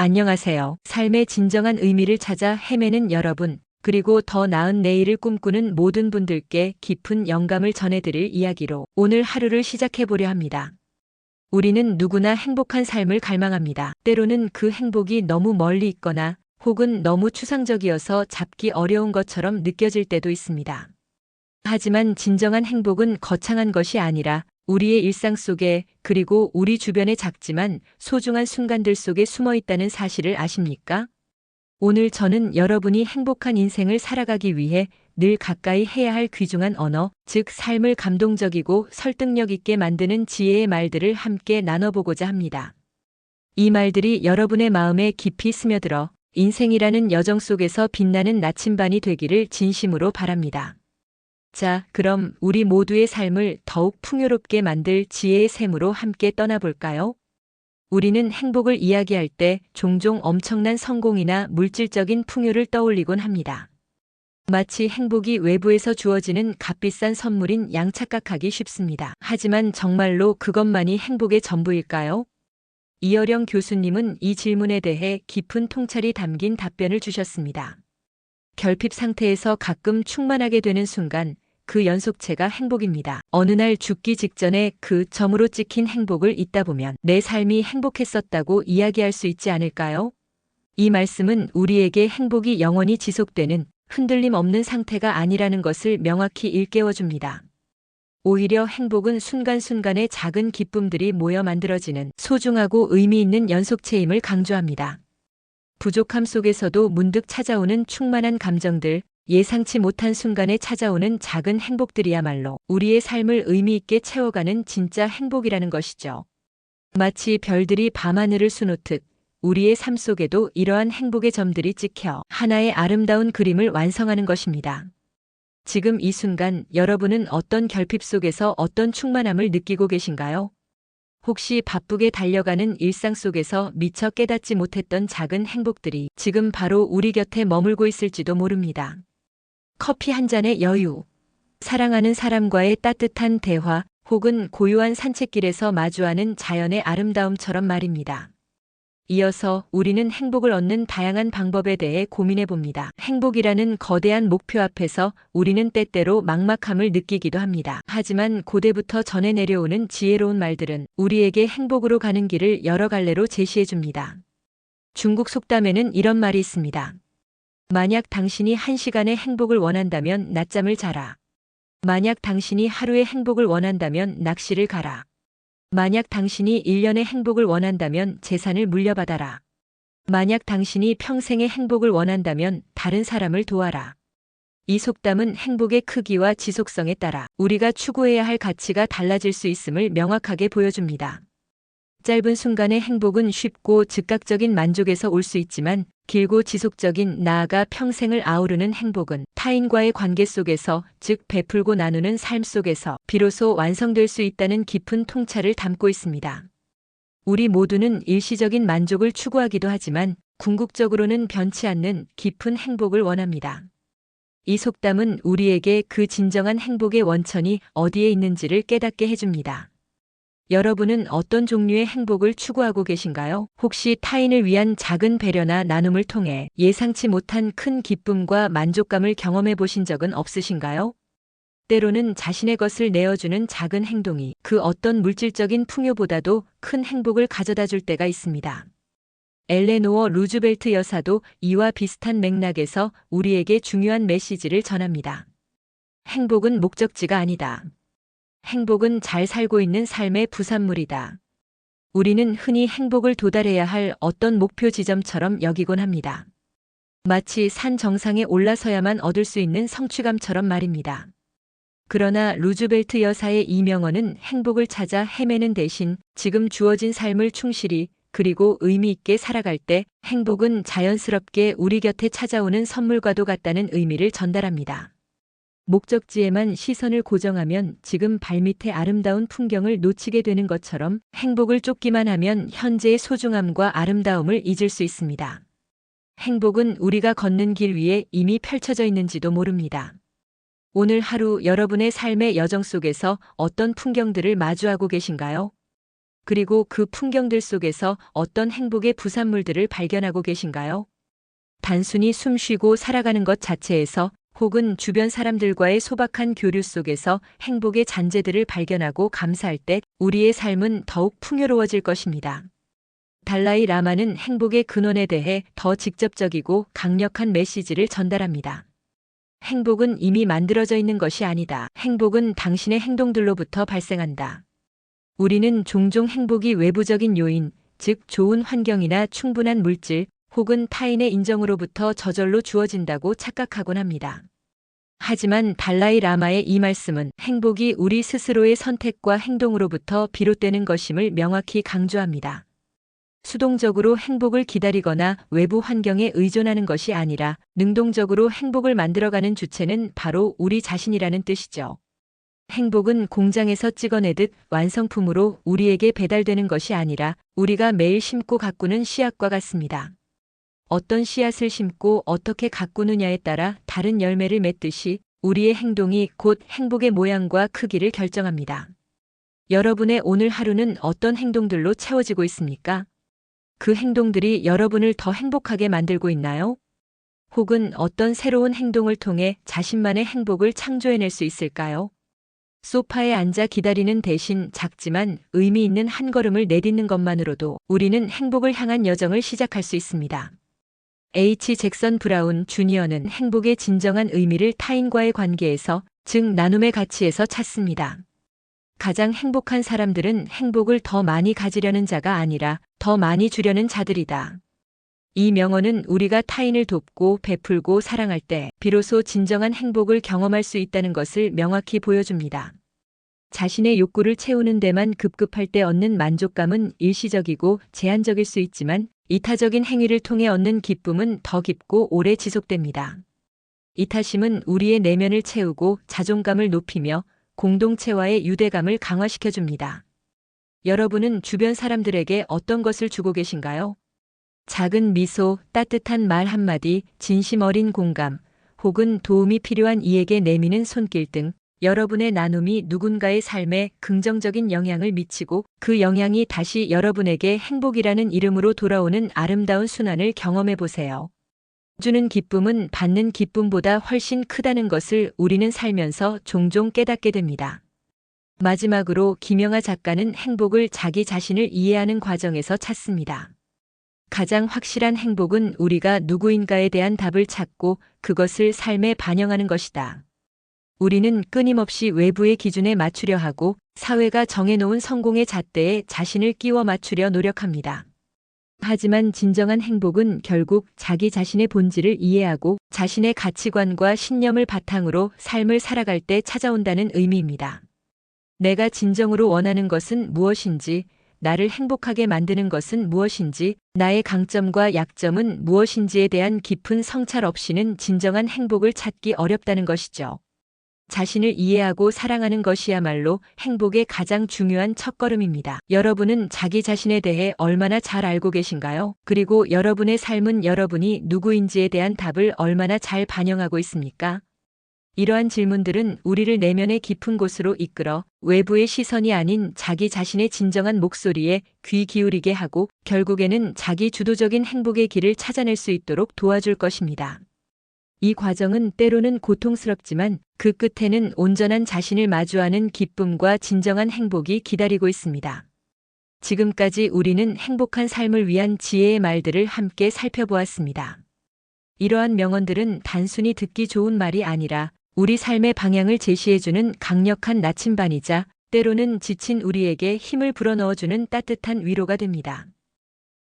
안녕하세요. 삶의 진정한 의미를 찾아 헤매는 여러분, 그리고 더 나은 내일을 꿈꾸는 모든 분들께 깊은 영감을 전해드릴 이야기로 오늘 하루를 시작해보려 합니다. 우리는 누구나 행복한 삶을 갈망합니다. 때로는 그 행복이 너무 멀리 있거나 혹은 너무 추상적이어서 잡기 어려운 것처럼 느껴질 때도 있습니다. 하지만 진정한 행복은 거창한 것이 아니라 우리의 일상 속에, 그리고 우리 주변의 작지만 소중한 순간들 속에 숨어 있다는 사실을 아십니까? 오늘 저는 여러분이 행복한 인생을 살아가기 위해 늘 가까이 해야 할 귀중한 언어, 즉 삶을 감동적이고 설득력 있게 만드는 지혜의 말들을 함께 나눠보고자 합니다. 이 말들이 여러분의 마음에 깊이 스며들어 인생이라는 여정 속에서 빛나는 나침반이 되기를 진심으로 바랍니다. 자, 그럼 우리 모두의 삶을 더욱 풍요롭게 만들 지혜의 샘으로 함께 떠나볼까요? 우리는 행복을 이야기할 때 종종 엄청난 성공이나 물질적인 풍요를 떠올리곤 합니다. 마치 행복이 외부에서 주어지는 값비싼 선물인 양 착각하기 쉽습니다. 하지만 정말로 그것만이 행복의 전부일까요? 이어령 교수님은 이 질문에 대해 깊은 통찰이 담긴 답변을 주셨습니다. 결핍 상태에서 가끔 충만하게 되는 순간, 그 연속체가 행복입니다. 어느 날 죽기 직전에 그 점으로 찍힌 행복을 잊다 보면 내 삶이 행복했었다고 이야기할 수 있지 않을까요? 이 말씀은 우리에게 행복이 영원히 지속되는 흔들림 없는 상태가 아니라는 것을 명확히 일깨워줍니다. 오히려 행복은 순간순간의 작은 기쁨들이 모여 만들어지는 소중하고 의미 있는 연속체임을 강조합니다. 부족함 속에서도 문득 찾아오는 충만한 감정들, 예상치 못한 순간에 찾아오는 작은 행복들이야말로 우리의 삶을 의미 있게 채워가는 진짜 행복이라는 것이죠. 마치 별들이 밤하늘을 수놓듯 우리의 삶 속에도 이러한 행복의 점들이 찍혀 하나의 아름다운 그림을 완성하는 것입니다. 지금 이 순간 여러분은 어떤 결핍 속에서 어떤 충만함을 느끼고 계신가요? 혹시 바쁘게 달려가는 일상 속에서 미처 깨닫지 못했던 작은 행복들이 지금 바로 우리 곁에 머물고 있을지도 모릅니다. 커피 한 잔의 여유, 사랑하는 사람과의 따뜻한 대화, 혹은 고요한 산책길에서 마주하는 자연의 아름다움처럼 말입니다. 이어서 우리는 행복을 얻는 다양한 방법에 대해 고민해 봅니다. 행복이라는 거대한 목표 앞에서 우리는 때때로 막막함을 느끼기도 합니다. 하지만 고대부터 전해 내려오는 지혜로운 말들은 우리에게 행복으로 가는 길을 여러 갈래로 제시해 줍니다. 중국 속담에는 이런 말이 있습니다. 만약 당신이 1시간의 행복을 원한다면 낮잠을 자라. 만약 당신이 하루의 행복을 원한다면 낚시를 가라. 만약 당신이 1년의 행복을 원한다면 재산을 물려받아라. 만약 당신이 평생의 행복을 원한다면 다른 사람을 도와라. 이 속담은 행복의 크기와 지속성에 따라 우리가 추구해야 할 가치가 달라질 수 있음을 명확하게 보여줍니다. 짧은 순간의 행복은 쉽고 즉각적인 만족에서 올 수 있지만 길고 지속적인, 나아가 평생을 아우르는 행복은 타인과의 관계 속에서, 즉 베풀고 나누는 삶 속에서 비로소 완성될 수 있다는 깊은 통찰을 담고 있습니다. 우리 모두는 일시적인 만족을 추구하기도 하지만 궁극적으로는 변치 않는 깊은 행복을 원합니다. 이 속담은 우리에게 그 진정한 행복의 원천이 어디에 있는지를 깨닫게 해줍니다. 여러분은 어떤 종류의 행복을 추구하고 계신가요? 혹시 타인을 위한 작은 배려나 나눔을 통해 예상치 못한 큰 기쁨과 만족감을 경험해 보신 적은 없으신가요? 때로는 자신의 것을 내어주는 작은 행동이 그 어떤 물질적인 풍요보다도 큰 행복을 가져다 줄 때가 있습니다. 엘레노어 루즈벨트 여사도 이와 비슷한 맥락에서 우리에게 중요한 메시지를 전합니다. 행복은 목적지가 아니다. 행복은 잘 살고 있는 삶의 부산물이다. 우리는 흔히 행복을 도달해야 할 어떤 목표 지점처럼 여기곤 합니다. 마치 산 정상에 올라서야만 얻을 수 있는 성취감처럼 말입니다. 그러나 루즈벨트 여사의 이 명언은 행복을 찾아 헤매는 대신 지금 주어진 삶을 충실히, 그리고 의미 있게 살아갈 때 행복은 자연스럽게 우리 곁에 찾아오는 선물과도 같다는 의미를 전달합니다. 목적지에만 시선을 고정하면 지금 발밑의 아름다운 풍경을 놓치게 되는 것처럼 행복을 쫓기만 하면 현재의 소중함과 아름다움을 잊을 수 있습니다. 행복은 우리가 걷는 길 위에 이미 펼쳐져 있는지도 모릅니다. 오늘 하루 여러분의 삶의 여정 속에서 어떤 풍경들을 마주하고 계신가요? 그리고 그 풍경들 속에서 어떤 행복의 부산물들을 발견하고 계신가요? 단순히 숨 쉬고 살아가는 것 자체에서 혹은 주변 사람들과의 소박한 교류 속에서 행복의 잔재들을 발견하고 감사할 때 우리의 삶은 더욱 풍요로워질 것입니다. 달라이 라마는 행복의 근원에 대해 더 직접적이고 강력한 메시지를 전달합니다. 행복은 이미 만들어져 있는 것이 아니다. 행복은 당신의 행동들로부터 발생한다. 우리는 종종 행복이 외부적인 요인, 즉 좋은 환경이나 충분한 물질, 혹은 타인의 인정으로부터 저절로 주어진다고 착각하곤 합니다. 하지만 달라이 라마의 이 말씀은 행복이 우리 스스로의 선택과 행동으로부터 비롯되는 것임을 명확히 강조합니다. 수동적으로 행복을 기다리거나 외부 환경에 의존하는 것이 아니라 능동적으로 행복을 만들어가는 주체는 바로 우리 자신이라는 뜻이죠. 행복은 공장에서 찍어내듯 완성품으로 우리에게 배달되는 것이 아니라 우리가 매일 심고 가꾸는 씨앗과 같습니다. 어떤 씨앗을 심고 어떻게 가꾸느냐에 따라 다른 열매를 맺듯이 우리의 행동이 곧 행복의 모양과 크기를 결정합니다. 여러분의 오늘 하루는 어떤 행동들로 채워지고 있습니까? 그 행동들이 여러분을 더 행복하게 만들고 있나요? 혹은 어떤 새로운 행동을 통해 자신만의 행복을 창조해낼 수 있을까요? 소파에 앉아 기다리는 대신 작지만 의미 있는 한 걸음을 내딛는 것만으로도 우리는 행복을 향한 여정을 시작할 수 있습니다. H. 잭슨 브라운 주니어는 행복의 진정한 의미를 타인과의 관계에서, 즉 나눔의 가치에서 찾습니다. 가장 행복한 사람들은 행복을 더 많이 가지려는 자가 아니라 더 많이 주려는 자들이다. 이 명언은 우리가 타인을 돕고 베풀고 사랑할 때 비로소 진정한 행복을 경험할 수 있다는 것을 명확히 보여줍니다. 자신의 욕구를 채우는 데만 급급할 때 얻는 만족감은 일시적이고 제한적일 수 있지만 이타적인 행위를 통해 얻는 기쁨은 더 깊고 오래 지속됩니다. 이타심은 우리의 내면을 채우고 자존감을 높이며 공동체와의 유대감을 강화시켜줍니다. 여러분은 주변 사람들에게 어떤 것을 주고 계신가요? 작은 미소, 따뜻한 말 한마디, 진심 어린 공감, 혹은 도움이 필요한 이에게 내미는 손길 등 여러분의 나눔이 누군가의 삶에 긍정적인 영향을 미치고 그 영향이 다시 여러분에게 행복이라는 이름으로 돌아오는 아름다운 순환을 경험해 보세요. 주는 기쁨은 받는 기쁨보다 훨씬 크다는 것을 우리는 살면서 종종 깨닫게 됩니다. 마지막으로 김영하 작가는 행복을 자기 자신을 이해하는 과정에서 찾습니다. 가장 확실한 행복은 우리가 누구인가에 대한 답을 찾고 그것을 삶에 반영하는 것이다. 우리는 끊임없이 외부의 기준에 맞추려 하고 사회가 정해놓은 성공의 잣대에 자신을 끼워 맞추려 노력합니다. 하지만 진정한 행복은 결국 자기 자신의 본질을 이해하고 자신의 가치관과 신념을 바탕으로 삶을 살아갈 때 찾아온다는 의미입니다. 내가 진정으로 원하는 것은 무엇인지, 나를 행복하게 만드는 것은 무엇인지, 나의 강점과 약점은 무엇인지에 대한 깊은 성찰 없이는 진정한 행복을 찾기 어렵다는 것이죠. 자신을 이해하고 사랑하는 것이야말로 행복의 가장 중요한 첫걸음입니다. 여러분은 자기 자신에 대해 얼마나 잘 알고 계신가요? 그리고 여러분의 삶은 여러분이 누구인지에 대한 답을 얼마나 잘 반영하고 있습니까? 이러한 질문들은 우리를 내면의 깊은 곳으로 이끌어 외부의 시선이 아닌 자기 자신의 진정한 목소리에 귀 기울이게 하고 결국에는 자기 주도적인 행복의 길을 찾아낼 수 있도록 도와줄 것입니다. 이 과정은 때로는 고통스럽지만 그 끝에는 온전한 자신을 마주하는 기쁨과 진정한 행복이 기다리고 있습니다. 지금까지 우리는 행복한 삶을 위한 지혜의 말들을 함께 살펴보았습니다. 이러한 명언들은 단순히 듣기 좋은 말이 아니라 우리 삶의 방향을 제시해주는 강력한 나침반이자 때로는 지친 우리에게 힘을 불어넣어주는 따뜻한 위로가 됩니다.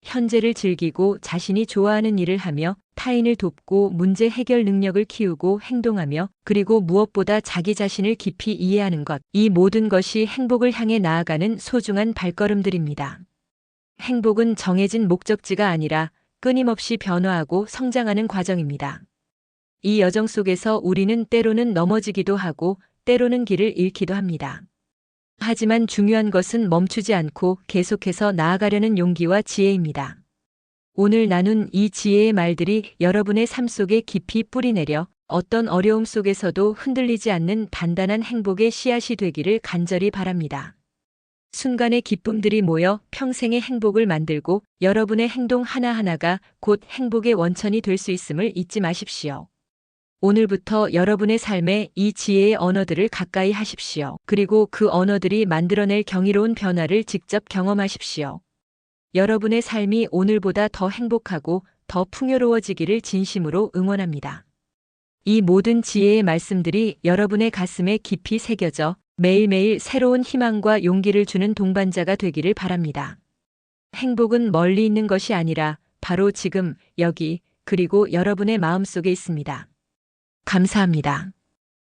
현재를 즐기고 자신이 좋아하는 일을 하며 타인을 돕고 문제 해결 능력을 키우고 행동하며 그리고 무엇보다 자기 자신을 깊이 이해하는 것, 이 모든 것이 행복을 향해 나아가는 소중한 발걸음들입니다. 행복은 정해진 목적지가 아니라 끊임없이 변화하고 성장하는 과정입니다. 이 여정 속에서 우리는 때로는 넘어지기도 하고 때로는 길을 잃기도 합니다. 하지만 중요한 것은 멈추지 않고 계속해서 나아가려는 용기와 지혜입니다. 오늘 나눈 이 지혜의 말들이 여러분의 삶 속에 깊이 뿌리내려 어떤 어려움 속에서도 흔들리지 않는 단단한 행복의 씨앗이 되기를 간절히 바랍니다. 순간의 기쁨들이 모여 평생의 행복을 만들고 여러분의 행동 하나하나가 곧 행복의 원천이 될 수 있음을 잊지 마십시오. 오늘부터 여러분의 삶에 이 지혜의 언어들을 가까이 하십시오. 그리고 그 언어들이 만들어낼 경이로운 변화를 직접 경험하십시오. 여러분의 삶이 오늘보다 더 행복하고 더 풍요로워지기를 진심으로 응원합니다. 이 모든 지혜의 말씀들이 여러분의 가슴에 깊이 새겨져 매일매일 새로운 희망과 용기를 주는 동반자가 되기를 바랍니다. 행복은 멀리 있는 것이 아니라 바로 지금, 여기, 그리고 여러분의 마음속에 있습니다. 감사합니다.